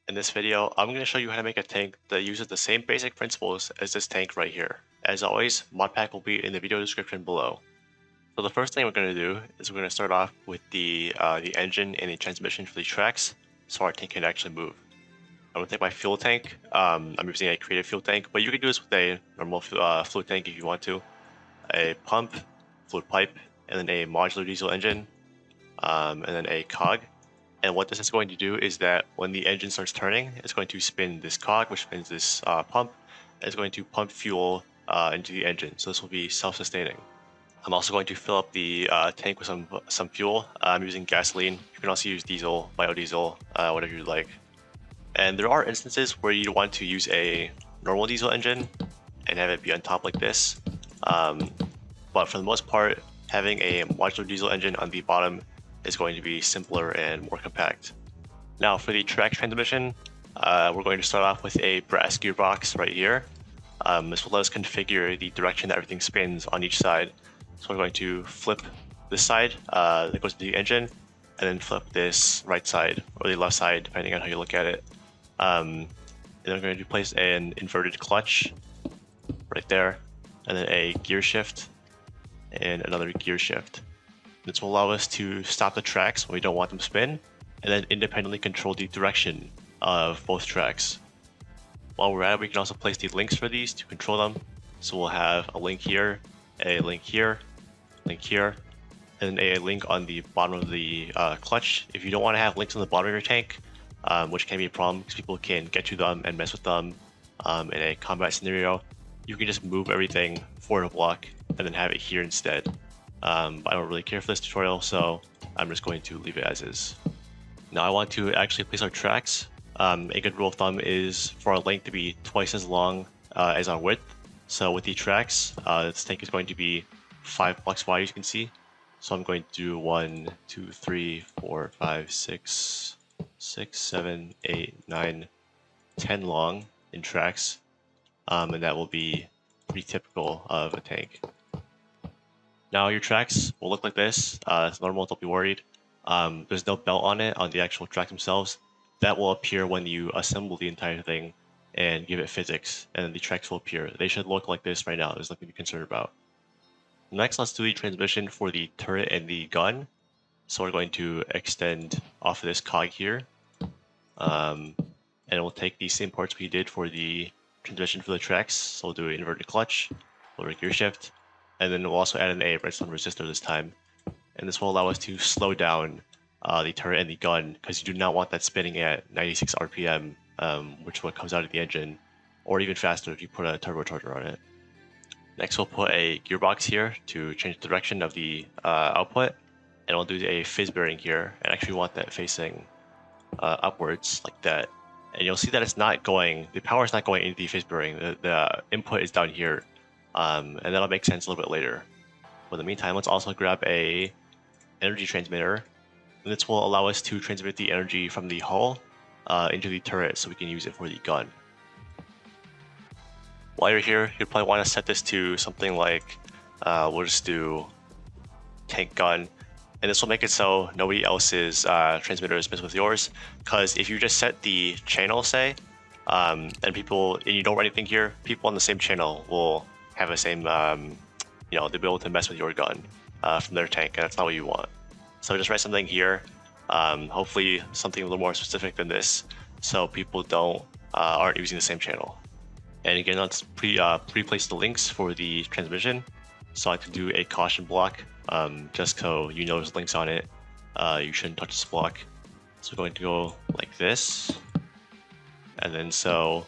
In this video, I'm going to show you how to make a tank that uses the same basic principles as this tank right here. As always, mod pack will be in the video description below. So the first thing we're going to do is we're going to start off with the engine and the transmission for the tracks, so our tank can actually move. I'm going to take my fuel tank. I'm using a creative fuel tank, but you can do this with a normal fluid tank if you want to. A pump, fluid pipe, and then a modular diesel engine, and then a cog. And what this is going to do is that when the engine starts turning, it's going to spin this cog, which spins this pump, and it's going to pump fuel into the engine. So this will be self-sustaining. I'm also going to fill up the tank with some fuel. I'm using gasoline. You can also use diesel, biodiesel, whatever you like. And there are instances where you want to use a normal diesel engine and have it be on top like this. But for the most part, having a modular diesel engine on the bottom is going to be simpler and more compact. Now for the track transmission, we're going to start off with a brass gearbox right here. This will let us configure the direction that everything spins on each side. So we're going to flip this side that goes to the engine, and then flip this right side or the left side, depending on how you look at it. And then we're going to place an inverted clutch right there, and then a gear shift and another gear shift. This will allow us to stop the tracks when we don't want them to spin, and then independently control the direction of both tracks. While we're at it, we can also place the links for these to control them. So we'll have a link here, a link here, and a link on the bottom of the clutch. If you don't want to have links on the bottom of your tank, which can be a problem because people can get to them and mess with them in a combat scenario, you can just move everything forward a block and then have it here instead. I don't really care for this tutorial, so I'm just going to leave it as is. Now I want to actually place our tracks. A good rule of thumb is for our length to be twice as long as our width. So with the tracks, this tank is going to be 5 blocks wide, as you can see. So I'm going to do 1, 2, 3, 4, 5, 6, 7, 8, 9, 10 long in tracks. And that will be pretty typical of a tank. Now your tracks will look like this. It's normal, don't be worried. There's no belt on it, on the actual tracks themselves. That will appear when you assemble the entire thing and give it physics, and then the tracks will appear. They should look like this right now. There's nothing to be concerned about. Next, let's do the transmission for the turret and the gun. So we're going to extend off of this cog here. And we'll take the same parts we did for the transmission for the tracks. So we'll do an inverted clutch, lower gear shift, and then we'll also add in a redstone resistor this time. And this will allow us to slow down the turret and the gun, because you do not want that spinning at 96 RPM, which is what comes out of the engine, or even faster if you put a turbocharger on it. Next, we'll put a gearbox here to change the direction of the output, and we'll do a phase bearing here, and actually want that facing upwards like that. And you'll see that it's not going, the power is not going into the phase bearing, the input is down here. And that'll make sense a little bit later. But in the meantime, let's also grab a energy transmitter. And this will allow us to transmit the energy from the hull into the turret so we can use it for the gun. While you're here, you'll probably want to set this to something like, we'll just do tank gun. And this will make it so nobody else's transmitter is messed with yours. Because if you just set the channel, say, and you don't run anything here, people on the same channel will have the same, they'll be able to mess with your gun from their tank, and that's not what you want. So just write something here, hopefully something a little more specific than this, so people aren't using the same channel. And again, let's pre-place the links for the transmission. So I can do a caution block, just so you know there's links on it. You shouldn't touch this block. So we're going to go like this, and then so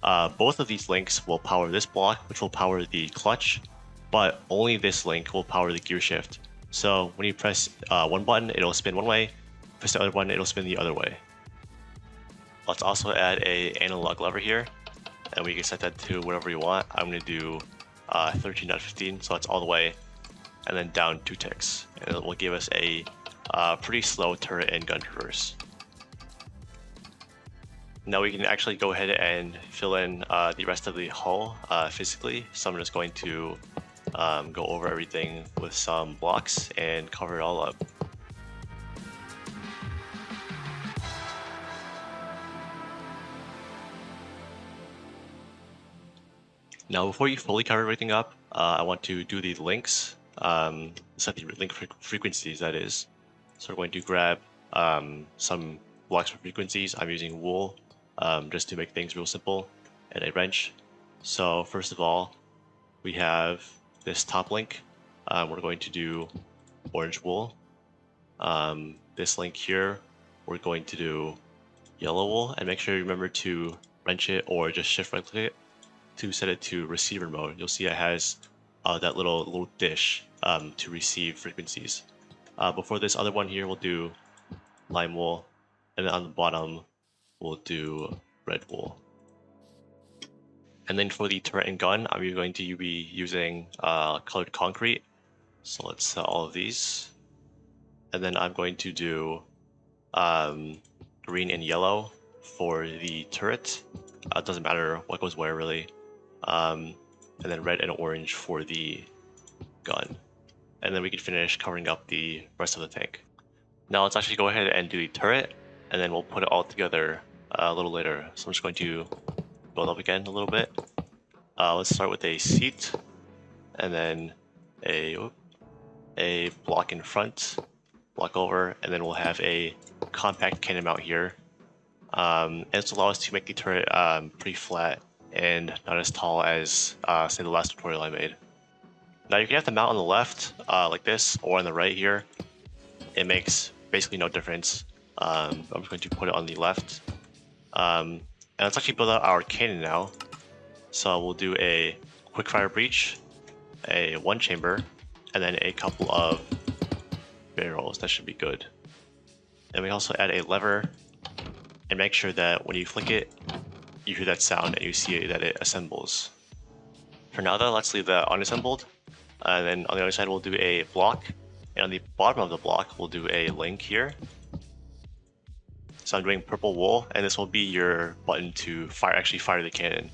both of these links will power this block, which will power the clutch, but only this link will power the gear shift. So when you press one button, it'll spin one way, press the other button, it'll spin the other way. Let's also add an analog lever here, and we can set that to whatever you want. I'm going to do 13.15, so that's all the way, and then down 2 ticks. And it will give us a pretty slow turret and gun traverse. Now we can actually go ahead and fill in the rest of the hull physically. So I'm just going to go over everything with some blocks and cover it all up. Now, before you fully cover everything up, I want to do the links, set the link frequencies, that is. So we're going to grab some blocks for frequencies. I'm using wool just to make things real simple, and a wrench. So first of all, we have this top link. We're going to do orange wool. This link here, we're going to do yellow wool, and make sure you remember to wrench it or just shift right click it to set it to receiver mode. You'll see it has that little dish to receive frequencies. Before this other one here, we'll do lime wool, and then on the bottom, we'll do red wool. And then for the turret and gun, I'm going to be using colored concrete. So let's set all of these. And then I'm going to do green and yellow for the turret. It doesn't matter what goes where really. And then red and orange for the gun. And then we can finish covering up the rest of the tank. Now let's actually go ahead and do the turret, and then we'll put it all together a little later. So I'm just going to build up again a little bit. Let's start with a seat, and then a block in front, block over, and then we'll have a compact cannon mount here. And this will allow us to make the turret pretty flat and not as tall as say the last tutorial I made. Now you can have the mount on the left like this, or on the right here. It makes basically no difference. I'm just going to put it on the left. And let's actually build out our cannon now. So we'll do a quickfire breech, a one chamber, and then a couple of barrels. That should be good. And we also add a lever, and make sure that when you flick it, you hear that sound and you see that it assembles. For now though, let's leave that unassembled. And then on the other side, we'll do a block. And on the bottom of the block, we'll do a link here. So I'm doing purple wool, and this will be your button to actually fire the cannon.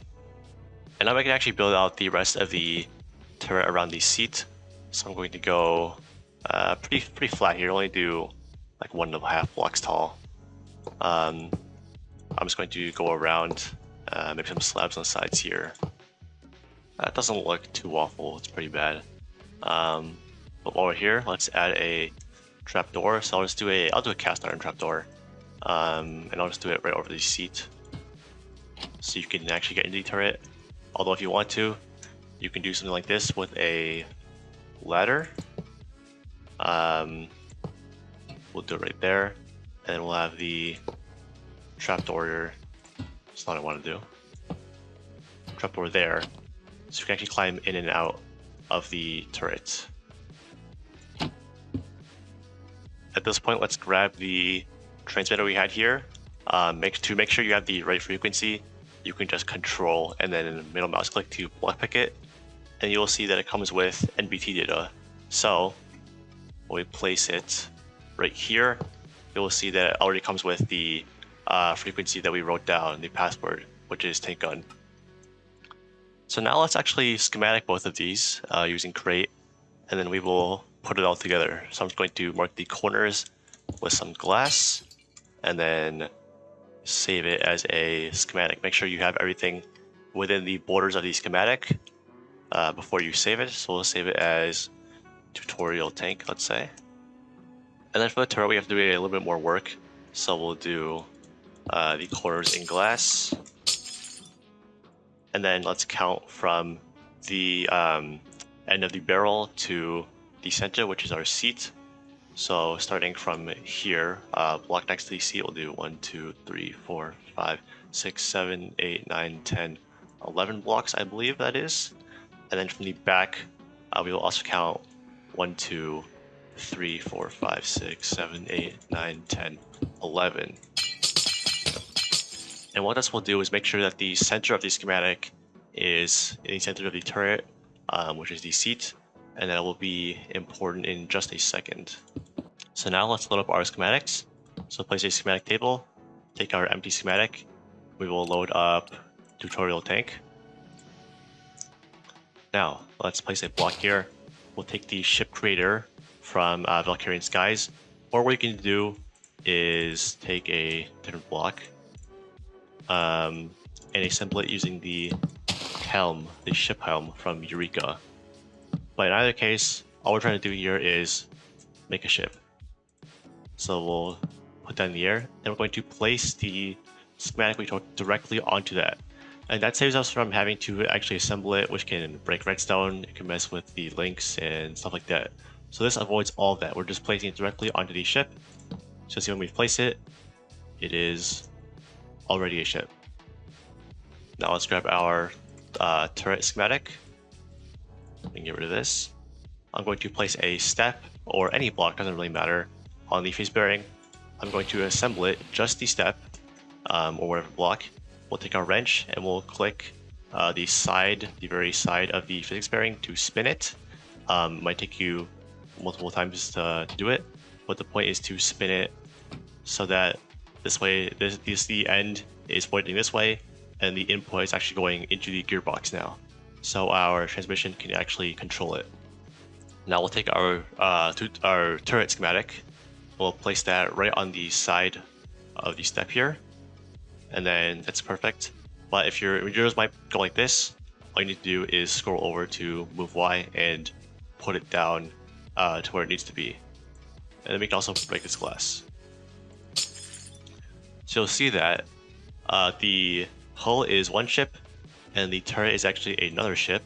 And now I can actually build out the rest of the turret around the seat. So I'm going to go pretty flat here. Only do like 1.5 blocks tall. I'm just going to go around, make some slabs on the sides here. That doesn't look too awful. It's pretty bad. But while we're here, let's add a trapdoor. So I'll do a cast iron trapdoor, and I'll just do it right over the seat, so you can actually get into the turret. Although if you want to, you can do something like this with a ladder. We'll do it right there, and then we'll have the trapdoor. That's not what I want to do. Trapdoor there, so you can actually climb in and out of the turret. At this point, let's grab the transmitter we had here. To make sure you have the right frequency, you can just control and then middle mouse click to block pick it, and you'll see that it comes with NBT data. So when we place it right here, you'll see that it already comes with the frequency that we wrote down, the password, which is tank gun. So now let's actually schematic both of these using crate, and then we will put it all together. So I'm just going to mark the corners with some glass, and then save it as a schematic. Make sure you have everything within the borders of the schematic before you save it. So we'll save it as tutorial tank, let's say. And then for the turret, we have to do a little bit more work. So we'll do the corners in glass. And then let's count from the end of the barrel to the center, which is our seat. So starting from here, block next to the seat, we'll do 1, 2, 3, 4, 5, 6, 7, 8, 9, 10, 11 blocks, I believe that is. And then from the back, we will also count 1, 2, 3, 4, 5, 6, 7, 8, 9, 10, 11. And what this will do is make sure that the center of the schematic is in the center of the turret, which is the seat, and that will be important in just a second. So now let's load up our schematics. So place a schematic table, take our empty schematic, we will load up tutorial tank. Now let's place a block here. We'll take the ship creator from Valkyrian Skies, or what you can do is take a different block and assemble it using the helm, the ship helm from Eureka. But in either case, all we're trying to do here is make a ship. So we'll put that in the air, and we're going to place the schematic we took directly onto that. And that saves us from having to actually assemble it, which can break redstone, it can mess with the links and stuff like that. So this avoids all of that. We're just placing it directly onto the ship. So see when we place it, it is already a ship. Now let's grab our turret schematic and get rid of this. I'm going to place a step or any block, doesn't really matter, on the face bearing. I'm going to assemble it, just the step or whatever block. We'll take our wrench and we'll click the very side of the physics bearing to spin it. It might take you multiple times to do it, but the point is to spin it so that this way, the end is pointing this way, and the input is actually going into the gearbox now. So our transmission can actually control it. Now we'll take our turret schematic. We'll place that right on the side of the step here, and then that's perfect. But if yours might go like this, all you need to do is scroll over to move Y and put it down to where it needs to be. And then we can also break this glass. So you'll see that the hull is one ship, and the turret is actually another ship,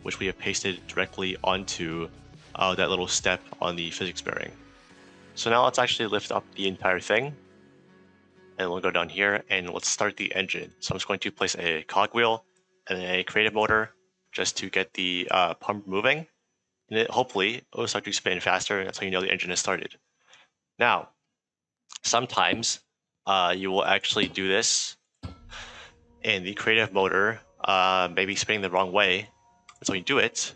which we have pasted directly onto that little step on the physics bearing. So now let's actually lift up the entire thing, and we'll go down here and let's start the engine. So I'm just going to place a cogwheel and a creative motor just to get the pump moving, and hopefully it will start to spin faster. That's how you know the engine has started. Now, sometimes you will actually do this, and the creative motor may be spinning the wrong way. So when you do it,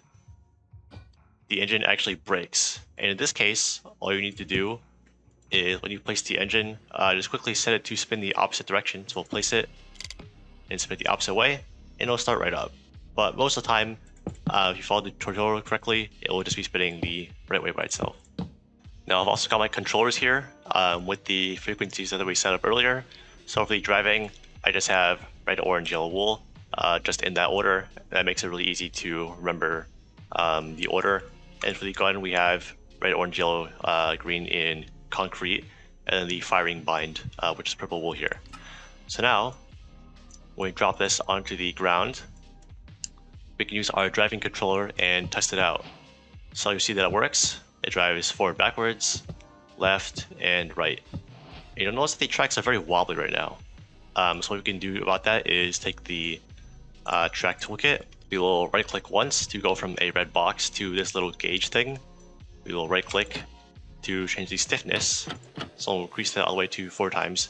the engine actually brakes. And in this case, all you need to do is when you place the engine, just quickly set it to spin the opposite direction. So we'll place it and spin it the opposite way, and it'll start right up. But most of the time, if you follow the tutorial correctly, it will just be spinning the right way by itself. Now I've also got my controllers here with the frequencies that we set up earlier. So for the driving, I just have red, orange, yellow, wool, just in that order. That makes it really easy to remember the order. And for the gun, we have red, orange, yellow, green in concrete, and then the firing bind, which is purple wool here. So now, when we drop this onto the ground, we can use our driving controller and test it out. So you see that it works. It drives forward, backwards, left, and right. And you'll notice that the tracks are very wobbly right now. So what we can do about that is take the track toolkit. We will right click once to go from a red box to this little gauge thing. We will right click to change the stiffness. So we'll increase that all the way to 4 times.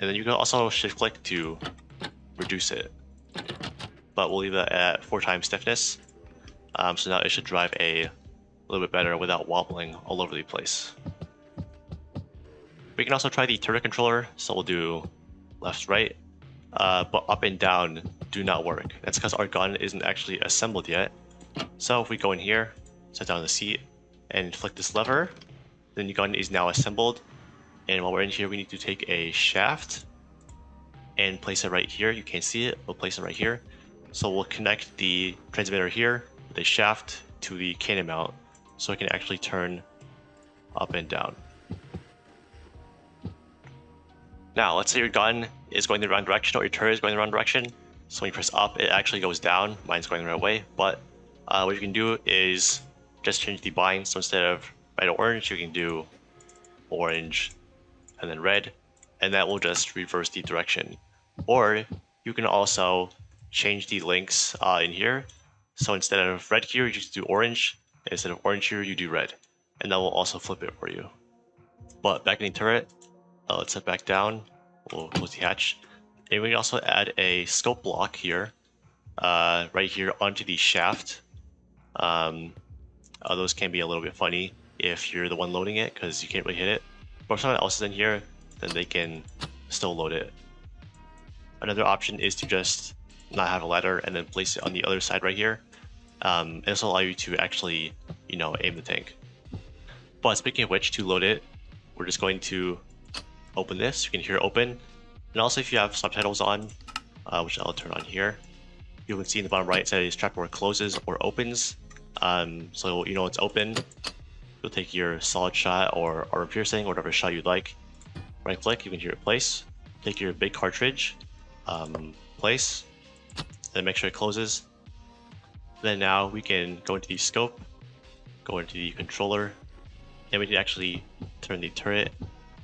And then you can also shift click to reduce it. But we'll leave that at 4 times stiffness. So now it should drive a little bit better without wobbling all over the place. We can also try the turret controller. So we'll do left, right, but up and down do not work. That's because our gun isn't actually assembled yet. So if we go in here, set down the seat, and flick this lever, then the gun is now assembled. And while we're in here, we need to take a shaft and place it right here. You can't see it, we'll place it right here. So we'll connect the transmitter here with a shaft to the cannon mount, so it can actually turn up and down. Now, let's say your gun is going the wrong direction or your turret is going the wrong direction. So when you press up, it actually goes down. Mine's going the right way. But what you can do is just change the bind. So instead of red or orange, you can do orange and then red. And that will just reverse the direction. Or you can also change the links in here. So instead of red here, you just do orange. Instead of orange here, you do red. And that will also flip it for you. But back in the turret, let's set back down. We'll close the hatch. And we can also add a scope block here, right here onto the shaft. Those can be a little bit funny if you're the one loading it, because you can't really hit it. But if someone else is in here, then they can still load it. Another option is to just not have a ladder and then place it on the other side right here. And this will allow you to actually, aim the tank. But speaking of which, to load it, we're just going to open this. You can hear it open. And also if you have subtitles on, which I'll turn on here, you can see in the bottom right, it says trapdoor closes or opens. So you know it's open. You'll take your solid shot or armor piercing, or whatever shot you'd like. Right click, you can hit replace. Take your big cartridge, place, then make sure it closes. Then now we can go into the scope, go into the controller, and we can actually turn the turret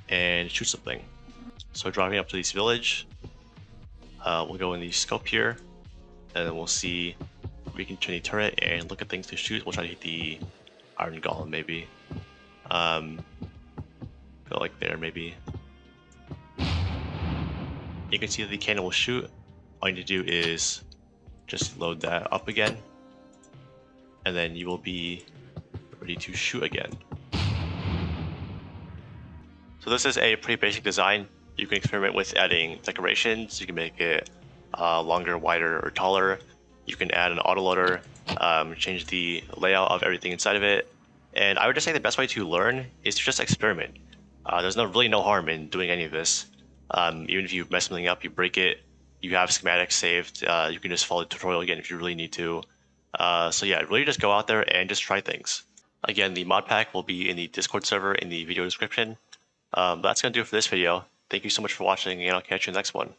and shoot something. So driving up to this village, we'll go in the scope here, and then we'll see we can turn the turret and look at things to shoot. We'll try to hit the iron golem maybe. Go like there maybe. You can see that the cannon will shoot. All you need to do is just load that up again, and then you will be ready to shoot again. So this is a pretty basic design. You can experiment with adding decorations. You can make it longer, wider, or taller. You can add an autoloader, change the layout of everything inside of it. And I would just say the best way to learn is to just experiment. There's really no harm in doing any of this. Even if you mess something up, you break it, you have schematics saved, you can just follow the tutorial again if you really need to. So yeah, really just go out there and just try things. Again, the mod pack will be in the Discord server in the video description. That's going to do it for this video. Thank you so much for watching, and I'll catch you in the next one.